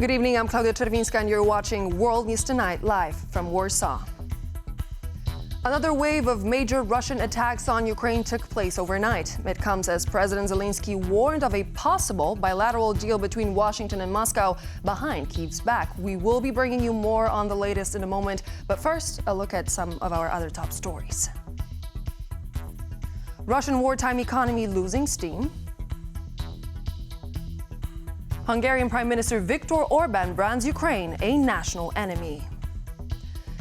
Good evening, I'm Claudia Czerwińska and you're watching World News Tonight live from Warsaw. Another wave of major Russian attacks on Ukraine took place overnight. It comes as President Zelenskyy warned of a possible bilateral deal between Washington and Moscow behind Kyiv's back. We will be bringing you more on the latest in a moment, but first, a look at some of our other top stories. Russian wartime economy losing steam. Hungarian Prime Minister Viktor Orbán brands Ukraine a national enemy.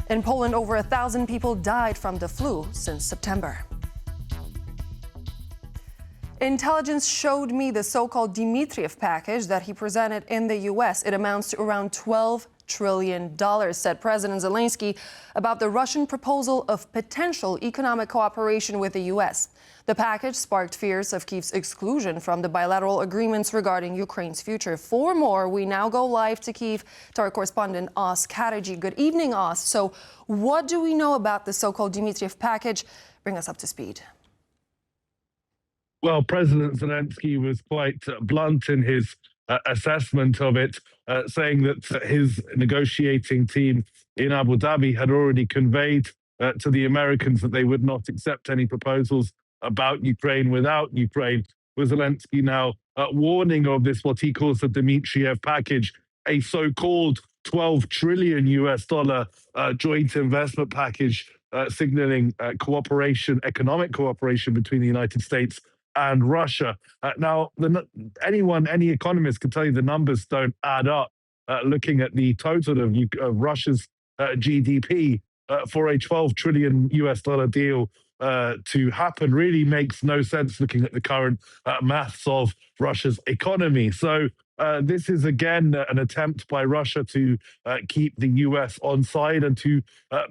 In Poland, over 1,000 people died from the flu since September. Intelligence showed me the so-called Dmitriev package that he presented in the U.S. It amounts to around $12 trillion, said President Zelenskyy about the Russian proposal of potential economic cooperation with the U.S. The package sparked fears of Kyiv's exclusion from the bilateral agreements regarding Ukraine's future. For more, we now go live to Kyiv to our correspondent Oz Kataji. Good evening, Oz. So what do we know about the so-called Dmitriev package? Bring us up to speed. Well, President Zelenskyy was quite blunt in his assessment of it, saying that his negotiating team in Abu Dhabi had already conveyed to the Americans that they would not accept any proposals about Ukraine without Ukraine, with Zelenskyy now warning of this, what he calls the Dmitriev package, a so-called $12 trillion joint investment package, signaling cooperation, economic cooperation between the United States and Russia. Now, any economist can tell you the numbers don't add up. Looking at the total of Russia's GDP for a $12 trillion deal to happen really makes no sense looking at the current maths of Russia's economy. So this is again an attempt by Russia to keep the US on side and to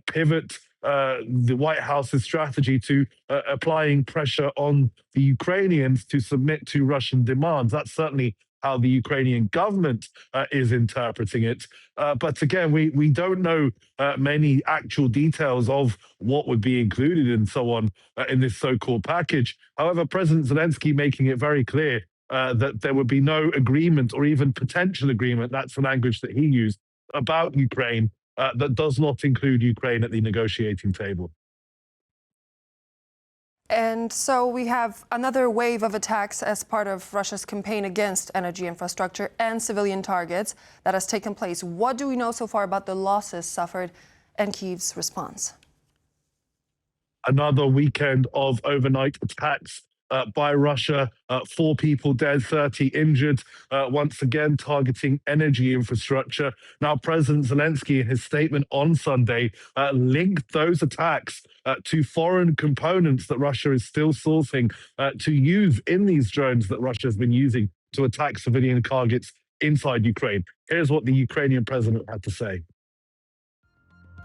pivot the White House's strategy to applying pressure on the Ukrainians to submit to Russian demands. That's certainly how the Ukrainian government is interpreting it. But again, we don't know many actual details of what would be included and so on in this so-called package. However, President Zelenskyy making it very clear that there would be no agreement or even potential agreement, that's the language that he used, about Ukraine that does not include Ukraine at the negotiating table. And so we have another wave of attacks as part of Russia's campaign against energy infrastructure and civilian targets that has taken place. What do we know so far about the losses suffered and Kyiv's response? Another weekend of overnight attacks by Russia, 4 people dead, 30 injured, once again targeting energy infrastructure. Now, President Zelenskyy, in his statement on Sunday, linked those attacks to foreign components that Russia is still sourcing to use in these drones that Russia has been using to attack civilian targets inside Ukraine. Here's what the Ukrainian president had to say.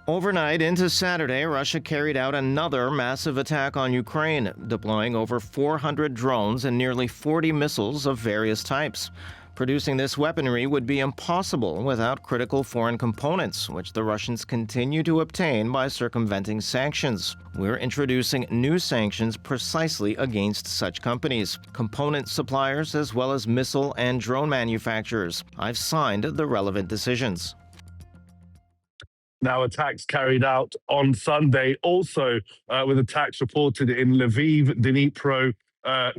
Overnight into Saturday, Russia carried out another massive attack on Ukraine, deploying over 400 drones and nearly 40 missiles of various types. Producing this weaponry would be impossible without critical foreign components, which the Russians continue to obtain by circumventing sanctions. We're introducing new sanctions precisely against such companies, component suppliers, as well as missile and drone manufacturers. I've signed the relevant decisions. Now, attacks carried out on Sunday, also with attacks reported in Lviv, Dnipro,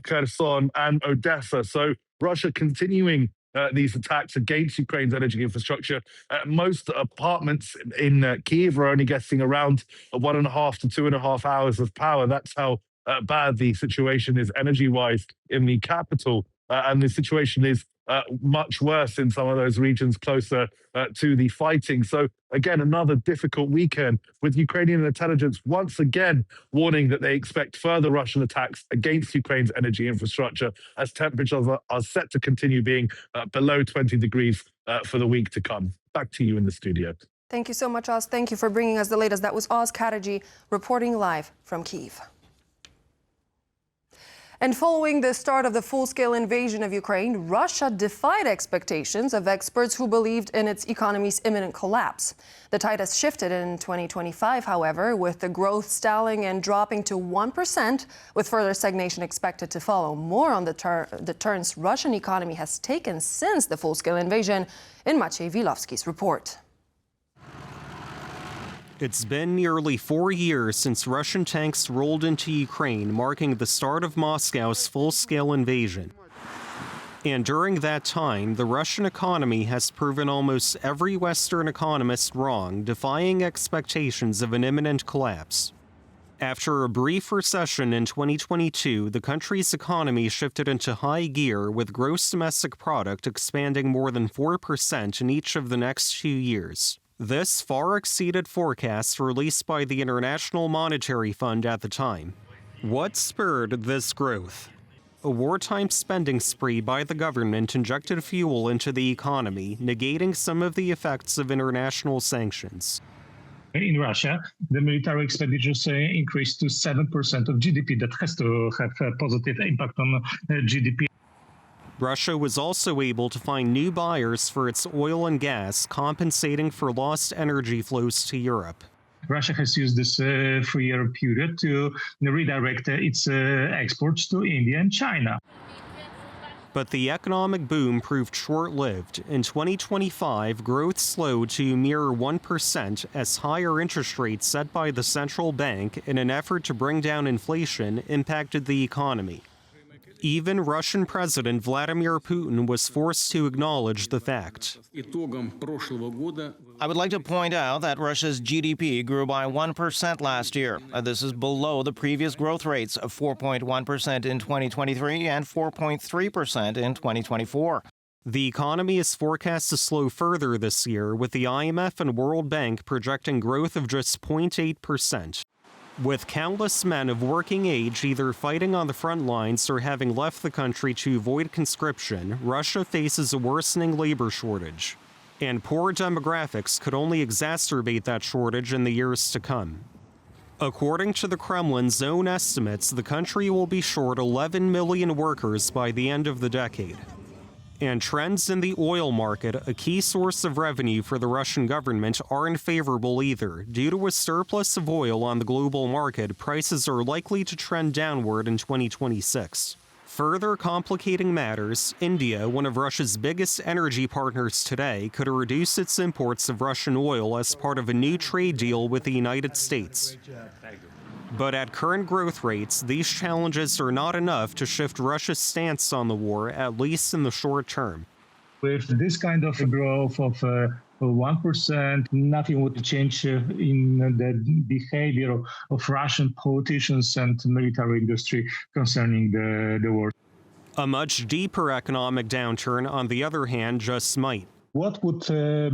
Kherson, and Odessa. So Russia continuing these attacks against Ukraine's energy infrastructure. Most apartments in Kyiv are only getting around 1.5 to 2.5 hours of power. That's how bad the situation is energy-wise in the capital. And the situation is much worse in some of those regions closer to the fighting. So again, another difficult weekend with Ukrainian intelligence once again warning that they expect further Russian attacks against Ukraine's energy infrastructure as temperatures are set to continue being below 20 degrees for the week to come. Back to you in the studio. Thank you so much, Oz. Thank you for bringing us the latest. That was Oz Kataji reporting live from Kyiv. And following the start of the full-scale invasion of Ukraine, Russia defied expectations of experts who believed in its economy's imminent collapse. The tide has shifted in 2025, however, with the growth stalling and dropping to 1%, with further stagnation expected to follow. More on the turns Russian economy has taken since the full-scale invasion in Maciej Wilovski's report. It's been nearly 4 years since Russian tanks rolled into Ukraine, marking the start of Moscow's full-scale invasion. And during that time, the Russian economy has proven almost every Western economist wrong, defying expectations of an imminent collapse. After a brief recession in 2022, the country's economy shifted into high gear, with gross domestic product expanding more than 4% in each of the next 2 years. This far exceeded forecasts released by the International Monetary Fund at the time. What spurred this growth? A wartime spending spree by the government injected fuel into the economy, negating some of the effects of international sanctions. In Russia, the military expenditures increased to 7% of GDP. That has to have a positive impact on GDP. Russia was also able to find new buyers for its oil and gas, compensating for lost energy flows to Europe. Russia has used this 3-year period to redirect its exports to India and China. But the economic boom proved short-lived. In 2025, growth slowed to a mere 1% as higher interest rates set by the central bank in an effort to bring down inflation impacted the economy. Even Russian President Vladimir Putin was forced to acknowledge the fact. I would like to point out that Russia's GDP grew by 1% last year. This is below the previous growth rates of 4.1% in 2023 and 4.3% in 2024. The economy is forecast to slow further this year, with the IMF and World Bank projecting growth of just 0.8%. With countless men of working age either fighting on the front lines or having left the country to avoid conscription, Russia faces a worsening labor shortage. And poor demographics could only exacerbate that shortage in the years to come. According to the Kremlin's own estimates, the country will be short 11 million workers by the end of the decade. And trends in the oil market, a key source of revenue for the Russian government, aren't favorable either. Due to a surplus of oil on the global market, prices are likely to trend downward in 2026. Further complicating matters, India, one of Russia's biggest energy partners today, could reduce its imports of Russian oil as part of a new trade deal with the United States. But at current growth rates, these challenges are not enough to shift Russia's stance on the war, at least in the short term. With this kind of growth of 1%, nothing would change in the behavior of Russian politicians and military industry concerning the war. A much deeper economic downturn, on the other hand, just might. What would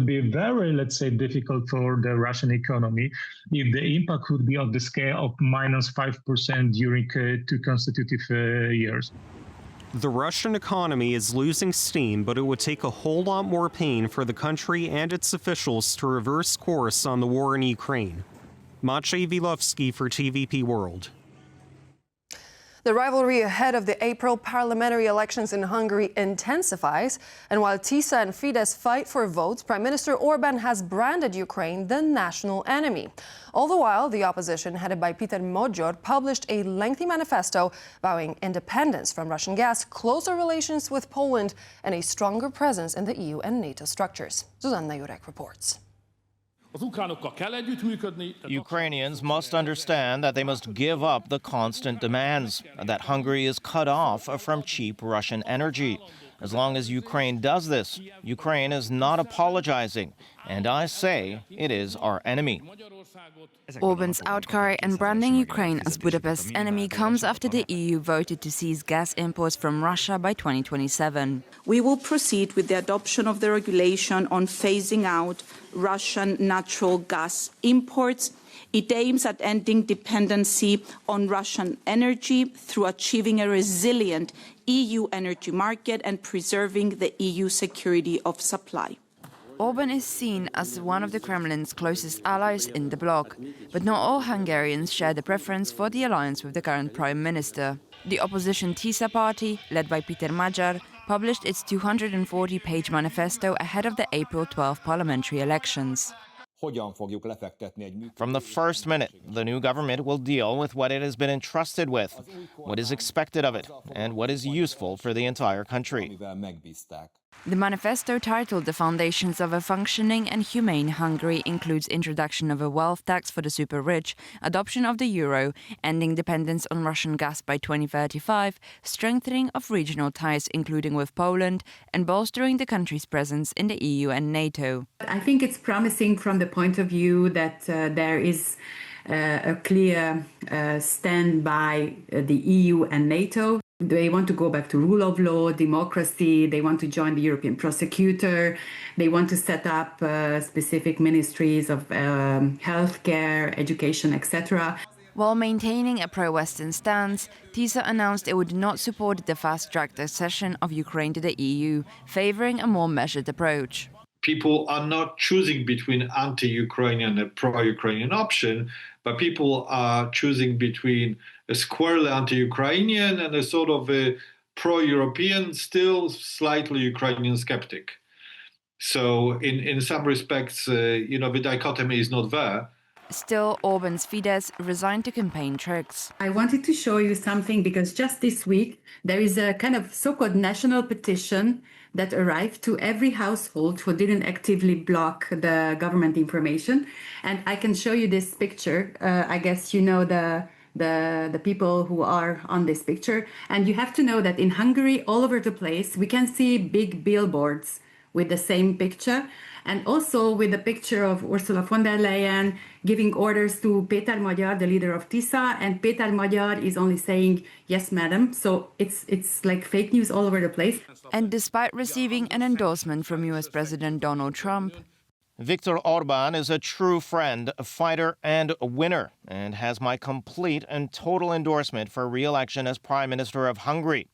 be very, let's say, difficult for the Russian economy if the impact would be on the scale of -5% during 2 consecutive years. The Russian economy is losing steam, but it would take a whole lot more pain for the country and its officials to reverse course on the war in Ukraine. Maciej Wilovski for TVP World. The rivalry ahead of the April parliamentary elections in Hungary intensifies, and while Tisza and Fidesz fight for votes, Prime Minister Orbán has branded Ukraine the national enemy. All the while, the opposition, headed by Péter Magyar, published a lengthy manifesto vowing independence from Russian gas, closer relations with Poland, and a stronger presence in the EU and NATO structures. Zuzanna Jurek reports. Ukrainians must understand that they must give up the constant demands, that Hungary is cut off from cheap Russian energy. As long as Ukraine does this, Ukraine is not apologizing, and I say it is our enemy. Orbán's outcry and branding Ukraine as Budapest's enemy comes after the EU voted to seize gas imports from Russia by 2027. We will proceed with the adoption of the regulation on phasing out Russian natural gas imports. It aims at ending dependency on Russian energy through achieving a resilient EU energy market and preserving the EU security of supply. Orbán is seen as one of the Kremlin's closest allies in the bloc, but not all Hungarians share the preference for the alliance with the current prime minister. The opposition Tisza party, led by Péter Magyar, published its 240-page manifesto ahead of the April 12 parliamentary elections. From the first minute, the new government will deal with what it has been entrusted with, what is expected of it, and what is useful for the entire country. The manifesto, titled The Foundations of a Functioning and Humane Hungary, includes introduction of a wealth tax for the super-rich, adoption of the euro, ending dependence on Russian gas by 2035, strengthening of regional ties, including with Poland, and bolstering the country's presence in the EU and NATO. I think it's promising from the point of view that there is a clear stand by the EU and NATO. They want to go back to rule of law, democracy. They want to join the European prosecutor. They want to set up specific ministries of healthcare, education, etc. While maintaining a pro-Western stance, Tisza announced it would not support the fast-track accession of Ukraine to the EU, favoring a more measured approach. People are not choosing between anti-Ukrainian and pro-Ukrainian option, but people are choosing between a squarely anti-Ukrainian and a sort of a pro-European, still slightly Ukrainian skeptic. So in some respects, the dichotomy is not there. Still, Orbán's Fidesz resigned to campaign tricks. I wanted to show you something because just this week there is a kind of so-called national petition that arrived to every household who didn't actively block the government information. And I can show you this picture. I guess you know the people who are on this picture. And you have to know that in Hungary, all over the place, we can see big billboards with the same picture, and also with a picture of Ursula von der Leyen giving orders to Péter Magyar, the leader of Tisza, and Péter Magyar is only saying, yes, madam. So it's like fake news all over the place. And despite receiving an endorsement from US President Donald Trump, Viktor Orbán is a true friend, a fighter, and a winner, and has my complete and total endorsement for re-election as Prime Minister of Hungary.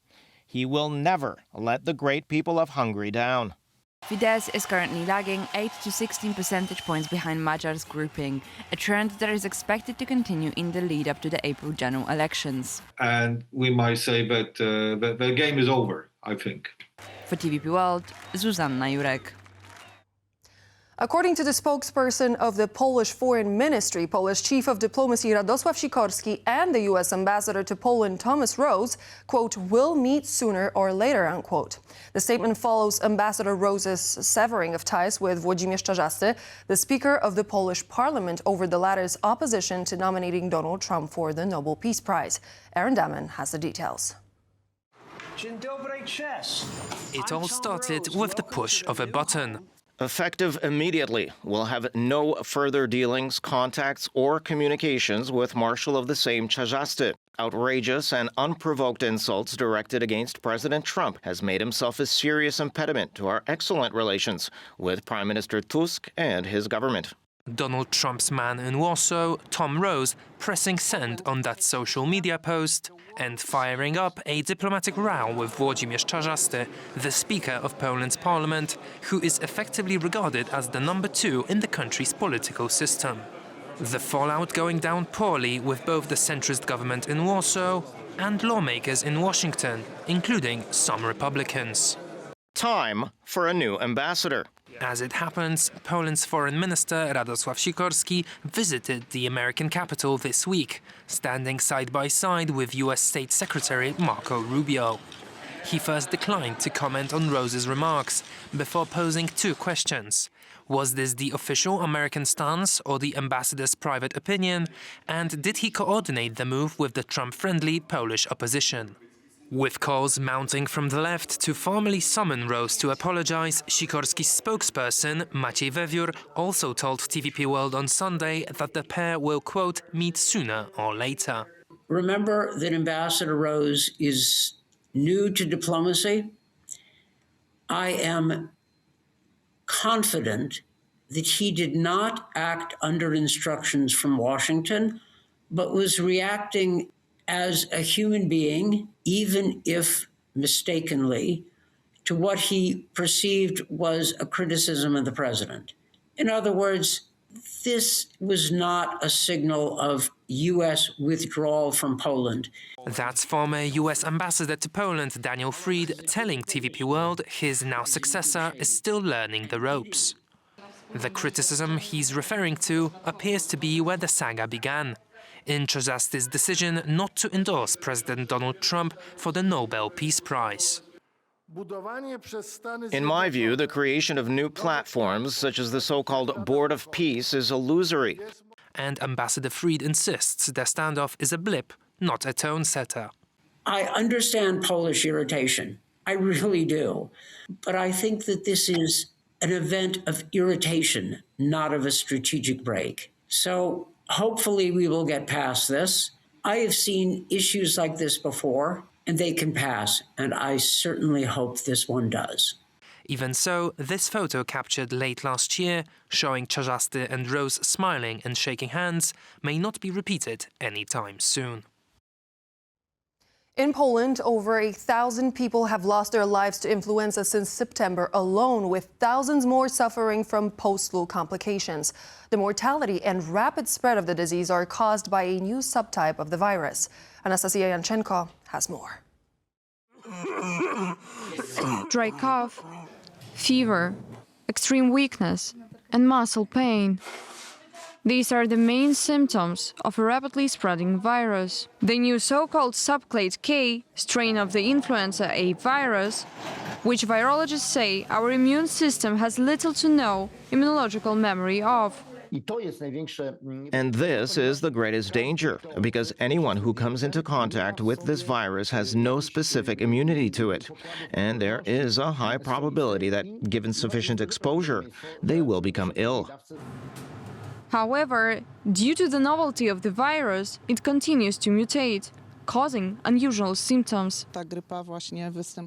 He will never let the great people of Hungary down. Fidesz is currently lagging 8 to 16 percentage points behind Magyar's grouping, a trend that is expected to continue in the lead-up to the April general elections. And we might say that the game is over, I think. For TVP World, Zuzanna Jurek. According to the spokesperson of the Polish Foreign Ministry, Polish Chief of Diplomacy Radosław Sikorski and the U.S. Ambassador to Poland Thomas Rose, quote, will meet sooner or later, unquote. The statement follows Ambassador Rose's severing of ties with Włodzimierz Czarzasty, the Speaker of the Polish Parliament, over the latter's opposition to nominating Donald Trump for the Nobel Peace Prize. Aaron Daman has the details. It all started with the push of a button. Effective immediately, we'll have no further dealings, contacts, or communications with Marshal of the Sejm Czarzasty. Outrageous and unprovoked insults directed against President Trump has made himself a serious impediment to our excellent relations with Prime Minister Tusk and his government. Donald Trump's man in Warsaw, Tom Rose, pressing send on that social media post and firing up a diplomatic row with Włodzimierz Czarzasty, the Speaker of Poland's parliament, who is effectively regarded as the number 2 in the country's political system. The fallout going down poorly with both the centrist government in Warsaw and lawmakers in Washington, including some Republicans. Time for a new ambassador. As it happens, Poland's Foreign Minister Radosław Sikorski visited the American capital this week, standing side by side with U.S. State Secretary Marco Rubio. He first declined to comment on Rose's remarks before posing 2 questions. Was this the official American stance or the ambassador's private opinion? And did he coordinate the move with the Trump-friendly Polish opposition? With calls mounting from the left to formally summon Rose to apologize, Sikorski's spokesperson, Maciej Wewiór, also told TVP World on Sunday that the pair will, quote, meet sooner or later. Remember that Ambassador Rose is new to diplomacy. I am confident that he did not act under instructions from Washington, but was reacting as a human being, even if mistakenly, to what he perceived was a criticism of the president. In other words, this was not a signal of U.S. withdrawal from Poland. That's former US ambassador to Poland, Daniel Fried, telling TVP World his now successor is still learning the ropes. The criticism he's referring to appears to be where the saga began, in Czarzasty's decision not to endorse President Donald Trump for the Nobel Peace Prize. In my view, the creation of new platforms, such as the so-called Board of Peace, is illusory. And Ambassador Fried insists their standoff is a blip, not a tone setter. I understand Polish irritation. I really do. But I think that this is an event of irritation, not of a strategic break. So hopefully we will get past this. I have seen issues like this before, and they can pass, and I certainly hope this one does. Even so, this photo captured late last year, showing Czarzasty and Rose smiling and shaking hands, may not be repeated anytime soon. In Poland, over 1,000 people have lost their lives to influenza since September alone, with thousands more suffering from post-flu complications. The mortality and rapid spread of the disease are caused by a new subtype of the virus. Anastasia Yanchenko has more. Dry cough, fever, extreme weakness, and muscle pain. These are the main symptoms of a rapidly spreading virus. The new so-called subclade K strain of the influenza A virus, which virologists say our immune system has little to no immunological memory of. And this is the greatest danger, because anyone who comes into contact with this virus has no specific immunity to it. And there is a high probability that, given sufficient exposure, they will become ill. However, due to the novelty of the virus, it continues to mutate, causing unusual symptoms.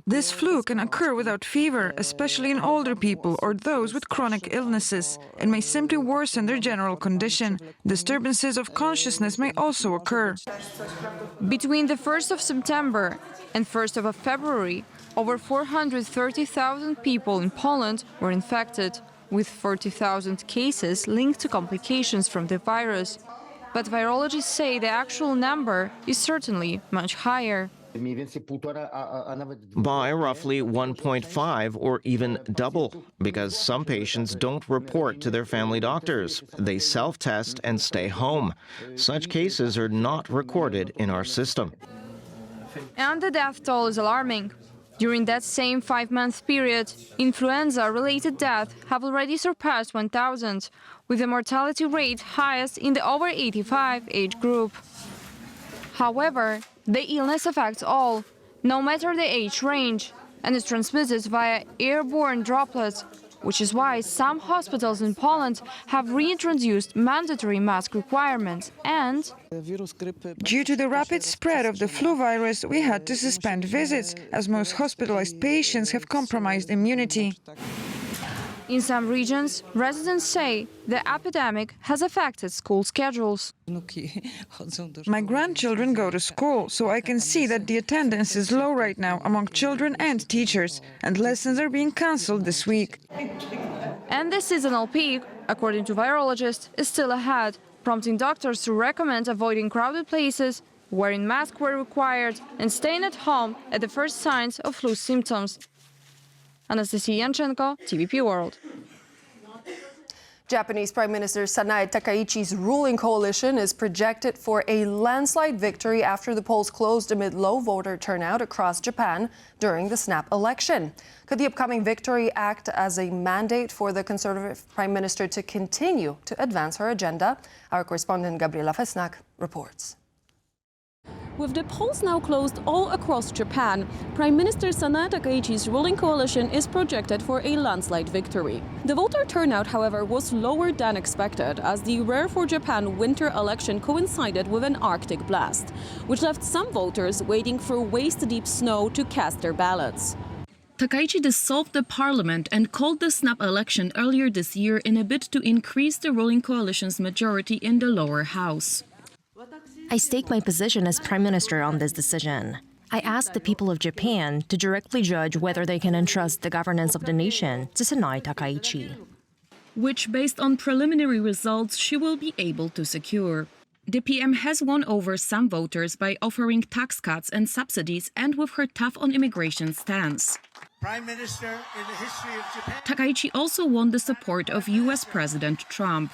This flu can occur without fever, especially in older people or those with chronic illnesses. It may simply worsen their general condition. Disturbances of consciousness may also occur. Between the 1st of September and 1st of February, over 430,000 people in Poland were infected, with 40,000 cases linked to complications from the virus. But virologists say the actual number is certainly much higher. By roughly 1.5 or even double, because some patients don't report to their family doctors. They self-test and stay home. Such cases are not recorded in our system. And the death toll is alarming. During that same 5-month period, influenza-related deaths have already surpassed 1,000, with the mortality rate highest in the over 85 age group. However, the illness affects all, no matter the age range, and is transmitted via airborne droplets, which is why some hospitals in Poland have reintroduced mandatory mask requirements and... Due to the rapid spread of the flu virus, we had to suspend visits, as most hospitalized patients have compromised immunity. In some regions, residents say the epidemic has affected school schedules. My grandchildren go to school, so I can see that the attendance is low right now among children and teachers, and lessons are being cancelled this week. And the seasonal peak, according to virologists, is still ahead, prompting doctors to recommend avoiding crowded places, wearing masks where required, and staying at home at the first signs of flu symptoms. Anastasia Yanchenko, TVP World. Japanese Prime Minister Sanae Takaichi's ruling coalition is projected for a landslide victory after the polls closed amid low voter turnout across Japan during the snap election. Could the upcoming victory act as a mandate for the Conservative Prime Minister to continue to advance her agenda? Our correspondent Gabriela Fesnak reports. With the polls now closed all across Japan, Prime Minister Sanae Takaichi's ruling coalition is projected for a landslide victory. The voter turnout, however, was lower than expected, as the rare for Japan winter election coincided with an Arctic blast, which left some voters waiting for waist-deep snow to cast their ballots. Takaichi dissolved the parliament and called the snap election earlier this year in a bid to increase the ruling coalition's majority in the lower house. I stake my position as Prime Minister on this decision. I asked the people of Japan to directly judge whether they can entrust the governance of the nation to Sanai Takaichi. Which, based on preliminary results, she will be able to secure. The PM has won over some voters by offering tax cuts and subsidies and with her tough on immigration stance. Prime Minister in the history of Japan. Takaichi also won the support of US President Trump.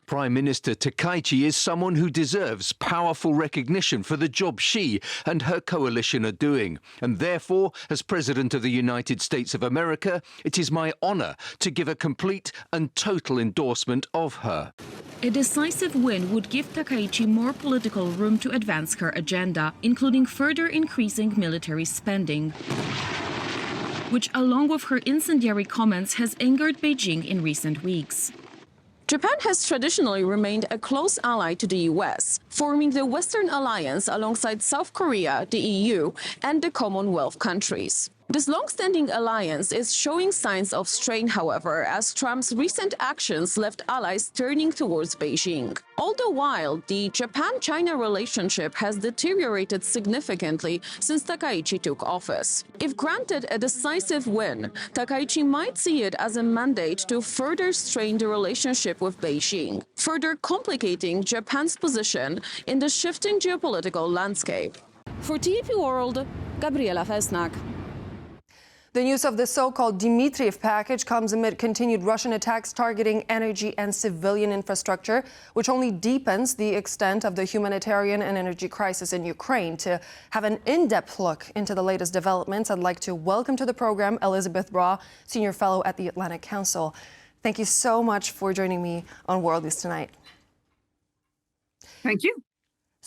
Prime Minister Takaichi is someone who deserves powerful recognition for the job she and her coalition are doing. And therefore, as President of the United States of America, it is my honor to give a complete and total endorsement of her. A decisive win would give Takaichi more political room to advance her agenda, including further increasing military spending, which, along with her incendiary comments, has angered Beijing in recent weeks. Japan has traditionally remained a close ally to the US, forming the Western Alliance alongside South Korea, the EU, and the Commonwealth countries. This long-standing alliance is showing signs of strain, however, as Trump's recent actions left allies turning towards Beijing. All the while, the Japan-China relationship has deteriorated significantly since Takaichi took office. If granted a decisive win, Takaichi might see it as a mandate to further strain the relationship with Beijing, further complicating Japan's position in the shifting geopolitical landscape. For TAP World, Gabriela Fesnak. The news of the so-called Dmitriev package comes amid continued Russian attacks targeting energy and civilian infrastructure, which only deepens the extent of the humanitarian and energy crisis in Ukraine. To have an in-depth look into the latest developments, I'd like to welcome to the program Elizabeth Braw, Senior Fellow at the Atlantic Council. Thank you so much for joining me on World News tonight. Thank you.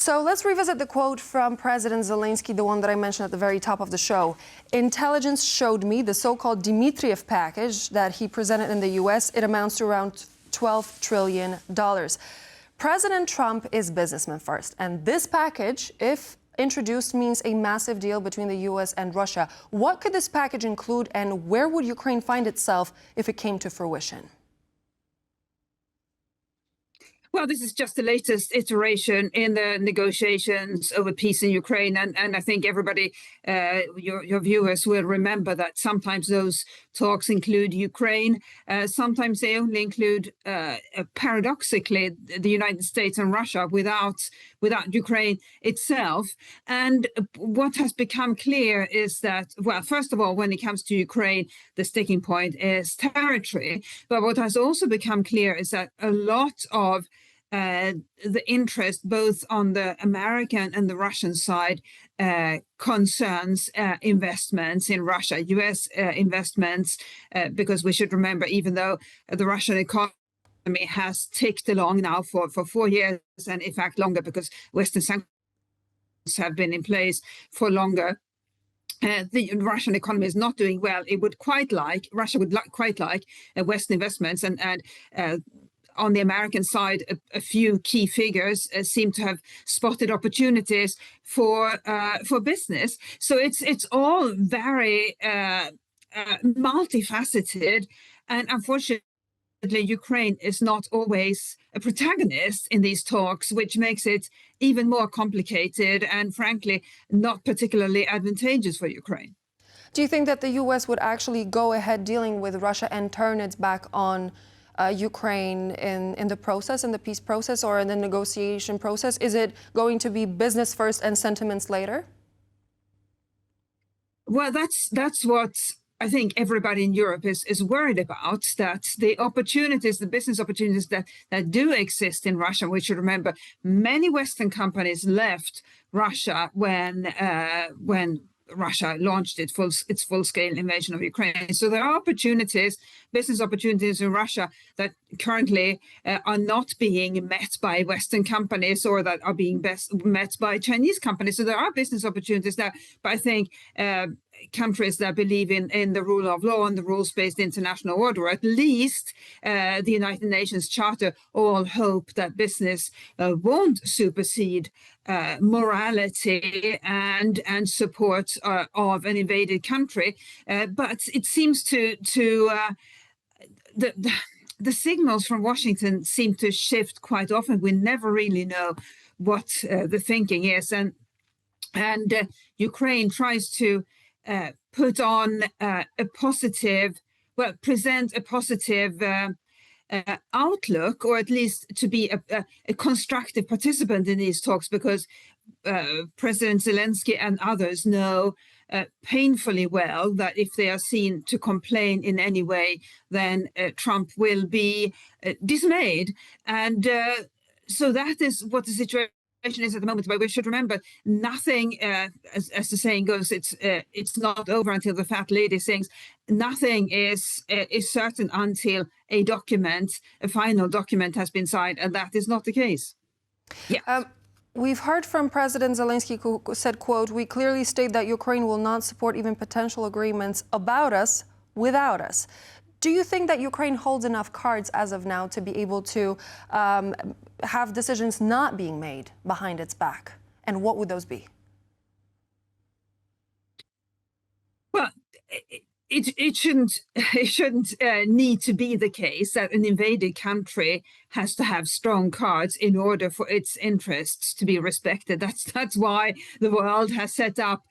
So let's revisit the quote from President Zelenskyy, the one that I mentioned at the very top of the show. Intelligence showed me the so-called Dmitriev package that he presented in the U.S. It amounts to around $12 trillion. President Trump is businessman first, and this package, if introduced, means a massive deal between the U.S. and Russia. What could this package include, and where would Ukraine find itself if it came to fruition? Well, this is just the latest iteration in the negotiations over peace in Ukraine. And I think everybody, your viewers will remember that sometimes those talks include Ukraine. Sometimes they only include, paradoxically, the United States and Russia without Ukraine itself. And what has become clear is that, well, first of all, when it comes to Ukraine, the sticking point is territory. But what has also become clear is that a lot of the interest both on the American and the Russian side concerns investments in Russia, U.S. investments, because we should remember, even though the Russian economy has ticked along now for 4 years, and in fact longer, because Western sanctions have been in place for longer, the Russian economy is not doing well. Russia would quite like Western investments, and on the American side, a few key figures seem to have spotted opportunities for business. So it's all very multifaceted, and unfortunately, Ukraine is not always a protagonist in these talks, which makes it even more complicated and, frankly, not particularly advantageous for Ukraine. Do you think that the U.S. would actually go ahead dealing with Russia and turn its back on Ukraine in the process, in the peace process, or in the negotiation process? Is it going to be business first and sentiments later? Well, that's what I think everybody in Europe is worried about, that the opportunities, the business opportunities that do exist in Russia. We should remember many Western companies left Russia when Russia launched its full-scale invasion of Ukraine. So there are opportunities, business opportunities in Russia that currently are not being met by Western companies, or that are being met by Chinese companies. So there are business opportunities there. But I think countries that believe in the rule of law and the rules-based international order, at least the United Nations Charter, all hope that business won't supersede morality and support of an invaded country. But it seems the signals from Washington seem to shift quite often. We never really know what the thinking is. And And Ukraine tries to put on a positive, well, present a positive outlook, or at least to be a constructive participant in these talks, because President Zelenskyy and others know painfully well that if they are seen to complain in any way, then Trump will be dismayed. And so that is what the situation is at the moment. But we should remember, nothing, as the saying goes, it's not over until the fat lady sings. Nothing is certain until a final document has been signed, and that is not the case. Yeah. We've heard from President Zelenskyy, who said, quote, "We clearly state that Ukraine will not support even potential agreements about us without us." Do you think that Ukraine holds enough cards as of now to be able to have decisions not being made behind its back? And what would those be? Well, it shouldn't need to be the case that an invaded country has to have strong cards in order for its interests to be respected. That's why the world has set up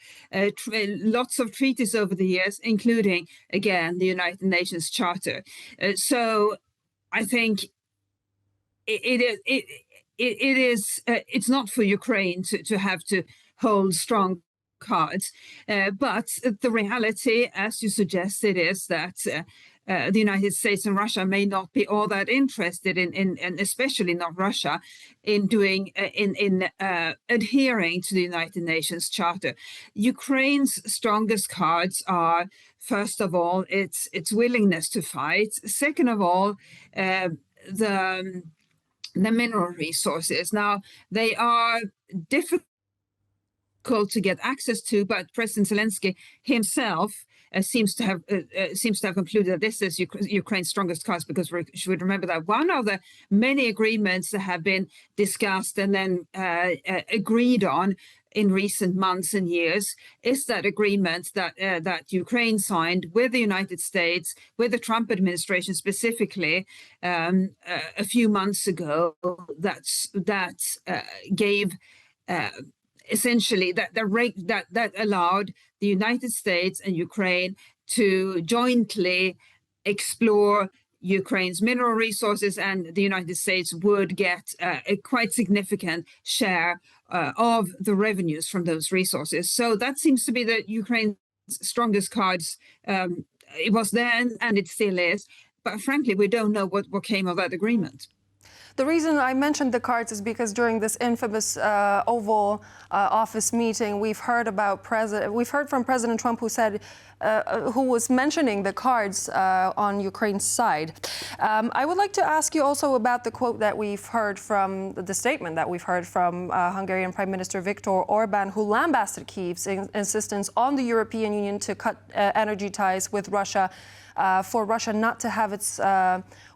lots of treaties over the years, including, again, the United Nations Charter. So I think it's not for Ukraine to have to hold strong cards, but the reality, as you suggested, is that the United States and Russia may not be all that interested in and especially not Russia, in doing in adhering to the United Nations Charter. Ukraine's strongest cards are, first of all, its willingness to fight. Second of all, the mineral resources. Now, they are difficult to get access to, but President Zelenskyy himself seems to have concluded that this is Ukraine's strongest cards, because we should remember that one of the many agreements that have been discussed and then agreed on in recent months and years is that agreement that Ukraine signed with the United States, with the Trump administration specifically, a few months ago, that gave essentially that allowed the United States and Ukraine to jointly explore Ukraine's mineral resources, and the United States would get a quite significant share of the revenues from those resources. So that seems to be Ukraine's strongest cards. It was then, and it still is. But frankly, we don't know what came of that agreement. The reason I mentioned the cards is because during this infamous Oval Office meeting, we've heard from President Trump, who said, who was mentioning the cards on Ukraine's side. I would like to ask you also about the quote that we've heard from the statement that we've heard from Hungarian Prime Minister Viktor Orbán, who lambasted Kyiv's insistence on the European Union to cut energy ties with Russia, for Russia not to have its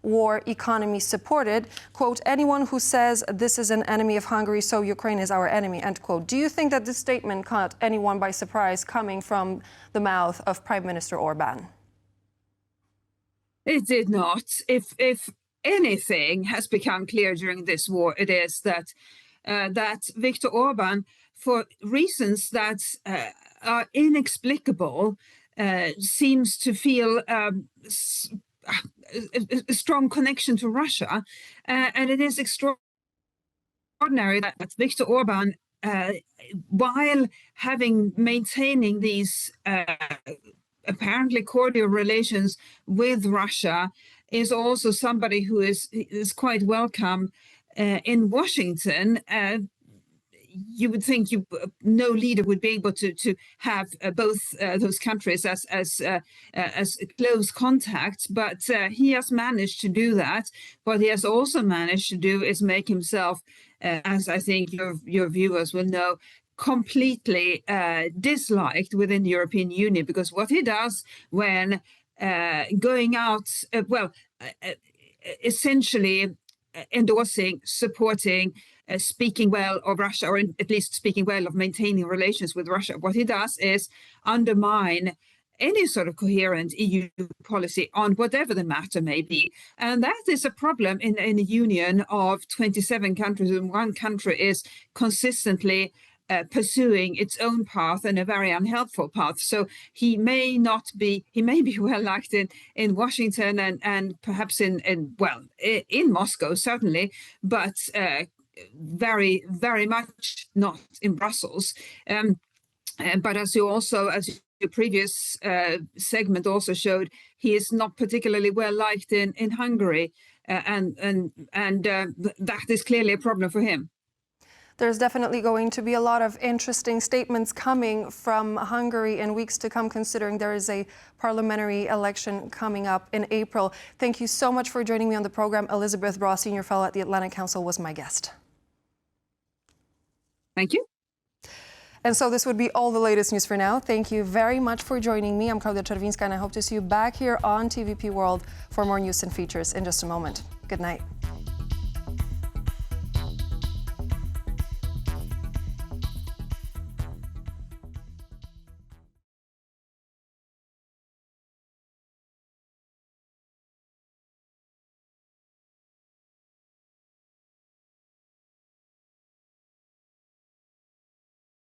war economy supported. Quote, "Anyone who says this is an enemy of Hungary, so Ukraine is our enemy," end quote. Do you think that this statement caught anyone by surprise coming from the mouth of Prime Minister Orbán? It did not. If anything has become clear during this war, it is that Viktor Orbán, for reasons that are inexplicable, seems to feel a strong connection to Russia. And it is extraordinary that Viktor Orbán, while maintaining these apparently cordial relations with Russia, is also somebody who is quite welcome in Washington. You would think no leader would be able to have both those countries as close contact, but he has managed to do that. What he has also managed to do is make himself, as I think your viewers will know, completely disliked within the European Union, because what he does when going out, essentially endorsing, supporting, speaking well of Russia, or at least speaking well of maintaining relations with Russia, what he does is undermine any sort of coherent EU policy on whatever the matter may be. And that is a problem in a union of 27 countries, and one country is consistently pursuing its own path and a very unhelpful path. So he may be well liked in Washington and perhaps in Moscow, certainly, but very, very much not in Brussels. But as your previous segment also showed, he is not particularly well liked in Hungary, and that is clearly a problem for him. There's definitely going to be a lot of interesting statements coming from Hungary in weeks to come, considering there is a parliamentary election coming up in April. Thank you so much for joining me on the program. Elizabeth Braw, Senior Fellow at the Atlantic Council, was my guest. Thank you. And so this would be all the latest news for now. Thank you very much for joining me. I'm Klaudia Czerwińska, and I hope to see you back here on TVP World for more news and features in just a moment. Good night.